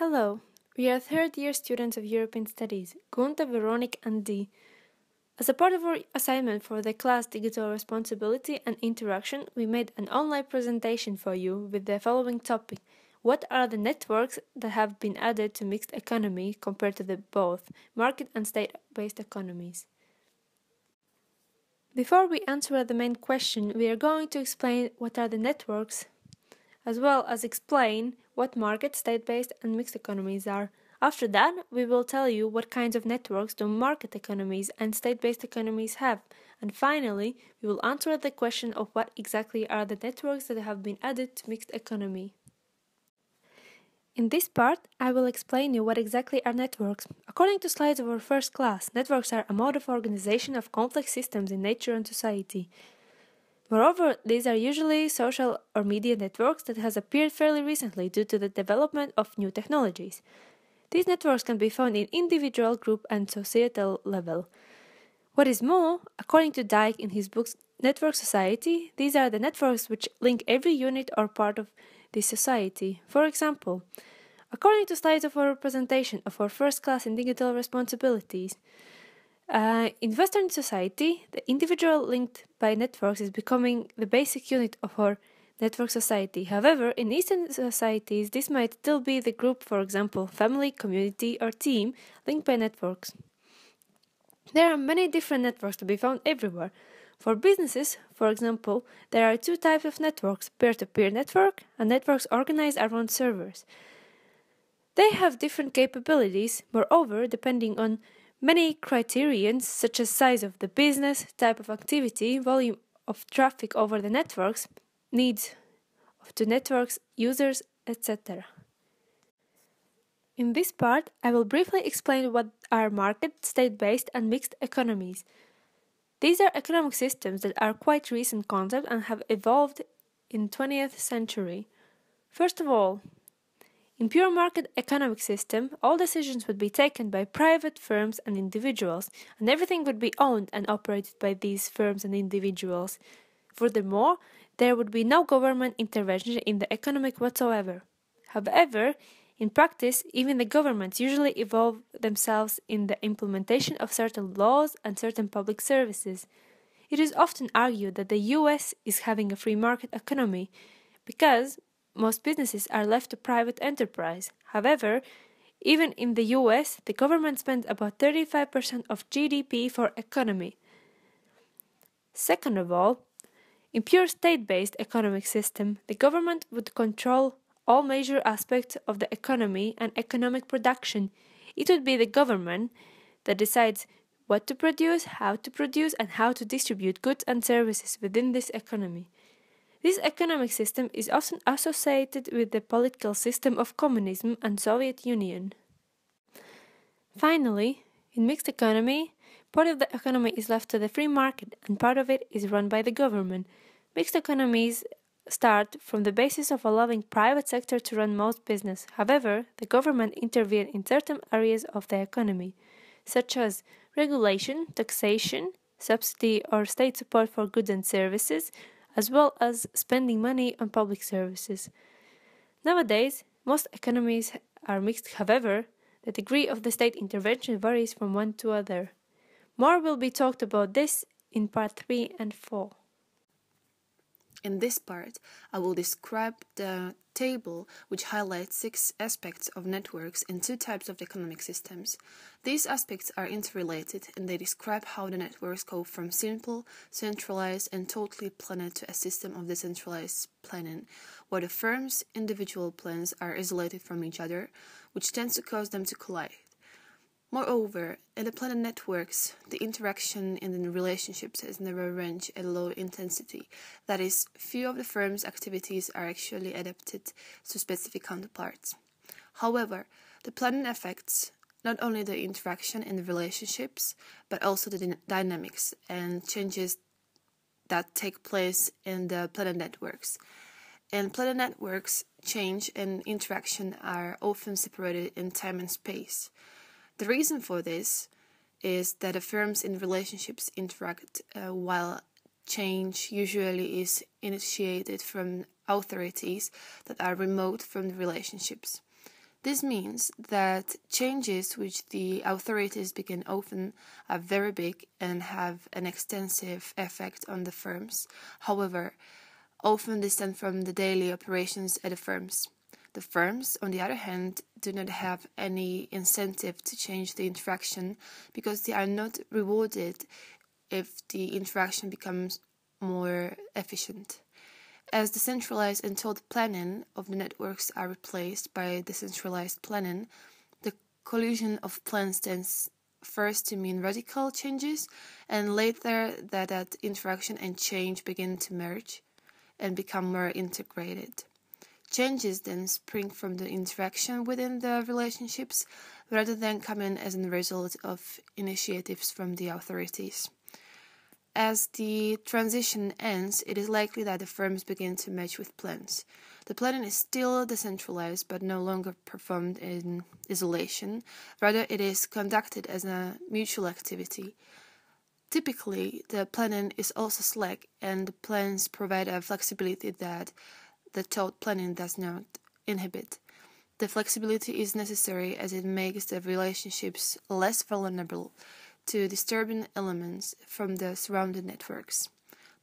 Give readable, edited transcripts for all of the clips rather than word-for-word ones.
Hello, we are third-year students of European Studies, Gunta, Veronika and Dijk. As a part of our assignment for the class Digital Responsibility and Interaction, we made an online presentation for you with the following topic. What are the networks that have been added to mixed economy compared to the both market and state-based economies? Before we answer the main question, we are going to explain what are the networks, as well as explain what market, state-based and mixed economies are. After that, we will tell you what kinds of networks do market economies and state-based economies have. And finally, we will answer the question of what exactly are the networks that have been added to mixed economy. In this part, I will explain you what exactly are networks. According to slides of our first class, networks are a mode of organization of complex systems in nature and society. Moreover, these are usually social or media networks that has appeared fairly recently due to the development of new technologies. These networks can be found in individual, group and societal level. What is more, according to Dijk in his book Network Society, these are the networks which link every unit or part of this society. For example, according to slides of our presentation of our first class in digital responsibilities, in Western society, the individual linked by networks is becoming the basic unit of our network society. However, in Eastern societies, this might still be the group, for example, family, community, or team, linked by networks. There are many different networks to be found everywhere. For businesses, for example, there are two types of networks, peer-to-peer network and networks organized around servers. They have different capabilities, moreover, depending on many criterions such as size of the business, type of activity, volume of traffic over the networks, needs of the network's users, etc. In this part, I will briefly explain what are market, state-based and mixed economies. These are economic systems that are quite recent concepts and have evolved in the 20th century. First of all, in pure market economic system, all decisions would be taken by private firms and individuals, and everything would be owned and operated by these firms and individuals. Furthermore, there would be no government intervention in the economy whatsoever. However, in practice, even the governments usually involve themselves in the implementation of certain laws and certain public services. It is often argued that the US is having a free market economy because most businesses are left to private enterprise. However, even in the US, the government spends about 35% of GDP for economy. Second of all, in pure state-based economic system, the government would control all major aspects of the economy and economic production. It would be the government that decides what to produce, how to produce, and how to distribute goods and services within this economy. This economic system is often associated with the political system of communism and Soviet Union. Finally, in mixed economy, part of the economy is left to the free market and part of it is run by the government. Mixed economies start from the basis of allowing private sector to run most business. However, the government intervenes in certain areas of the economy, such as regulation, taxation, subsidy or state support for goods and services, as well as spending money on public services. Nowadays, most economies are mixed. However, the degree of the state intervention varies from one to other. More will be talked about this in part 3 and 4. In this part, I will describe the table which highlights 6 aspects of networks in 2 types of economic systems. These aspects are interrelated and they describe how the networks go from simple, centralized and totally planned to a system of decentralized planning, where the firms' individual plans are isolated from each other, which tends to cause them to collide. Moreover, in the planned networks, the interaction in the relationships is never arranged at low intensity. That is, few of the firm's activities are actually adapted to specific counterparts. However, the planning affects not only the interaction in the relationships, but also the dynamics and changes that take place in the planned networks. In planned networks, change and interaction are often separated in time and space. The reason for this is that the firms in relationships interact while change usually is initiated from authorities that are remote from the relationships. This means that changes which the authorities begin often are very big and have an extensive effect on the firms. However, often distant from the daily operations at the firms. The firms, on the other hand, do not have any incentive to change the interaction because they are not rewarded if the interaction becomes more efficient. As the centralized and total planning of the networks are replaced by decentralized planning, the collision of plans tends first to mean radical changes, and later that interaction and change begin to merge and become more integrated. Changes then spring from the interaction within the relationships rather than coming as a result of initiatives from the authorities. As the transition ends, it is likely that the firms begin to match with plans. The planning is still decentralized but no longer performed in isolation. Rather, it is conducted as a mutual activity. Typically, the planning is also slack, and the plans provide a flexibility that the thought planning does not inhibit. The flexibility is necessary as it makes the relationships less vulnerable to disturbing elements from the surrounding networks.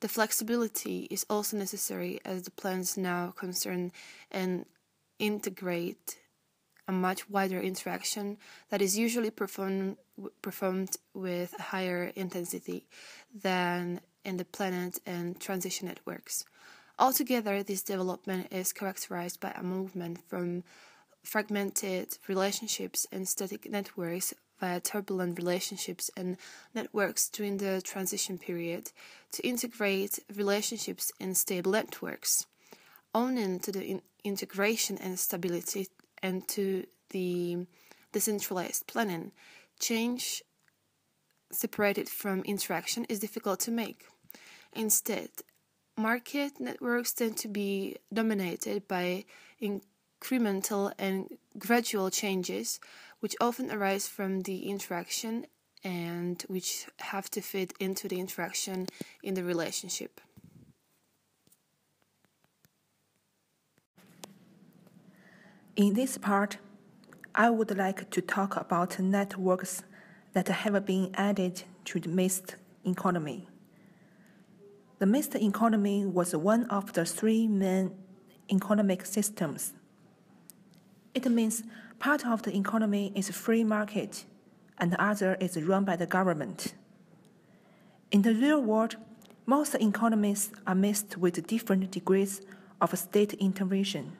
The flexibility is also necessary as the plans now concern and integrate a much wider interaction that is usually performed with a higher intensity than in the planned and transition networks. Altogether, this development is characterized by a movement from fragmented relationships and static networks via turbulent relationships and networks during the transition period to integrate relationships in stable networks. Owing to the integration and stability and to the decentralized planning, change separated from interaction is difficult to make. Instead, market networks tend to be dominated by incremental and gradual changes, which often arise from the interaction and which have to fit into the interaction in the relationship. In this part, I would like to talk about networks that have been added to the mixed economy. The mixed economy was one of the three main economic systems. It means part of the economy is free market and the other is run by the government. In the real world, most economies are mixed with different degrees of state intervention.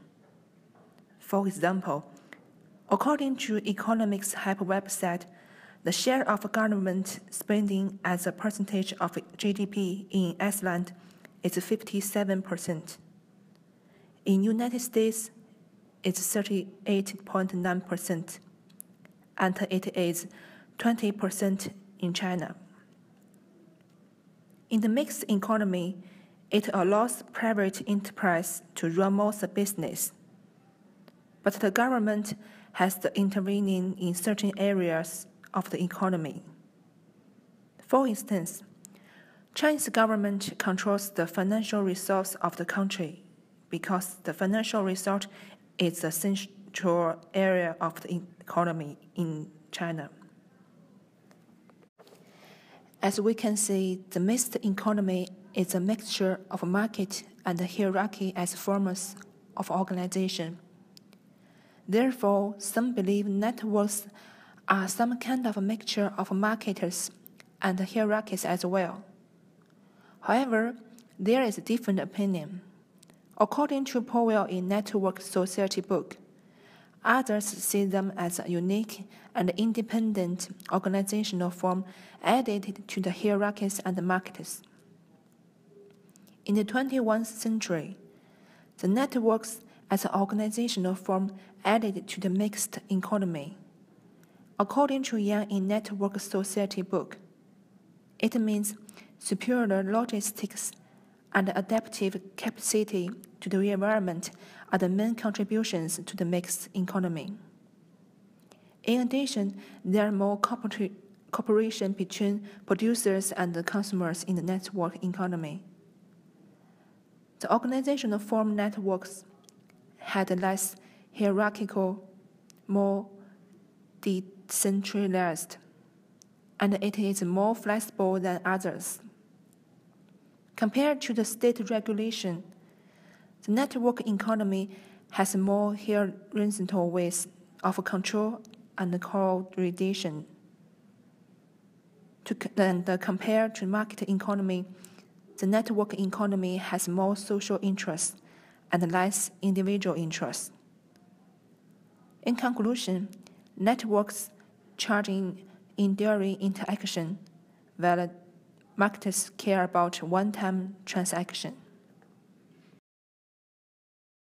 For example, according to Economics Help website, the share of government spending as a percentage of GDP in Iceland is 57%. In United States, it's 38.9%, and it is 20% in China. In the mixed economy, it allows private enterprise to run most business, but the government has the intervening in certain areas of the economy. For instance, Chinese government controls the financial resource of the country because the financial resource is the central area of the economy in China. As we can see, the mixed economy is a mixture of market and hierarchy as forms of organization. Therefore, some believe networks are some kind of a mixture of marketers and hierarchies as well. However, there is a different opinion. According to Powell in Network Society book, others see them as a unique and independent organizational form added to the hierarchies and marketers. In the 21st century, the networks as an organizational form added to the mixed economy. According to Yang in Network Society book, it means superior logistics and adaptive capacity to the environment are the main contributions to the mixed economy. In addition, there are more cooperation between producers and consumers in the network economy. The organizational form networks had less hierarchical more decentralized, and it is more flexible than others. Compared to the state regulation, the network economy has more horizontal ways of control and coordination. Compared to market economy, the network economy has more social interests and less individual interests. In conclusion, networks charging enduring interaction, while markets care about one-time transaction.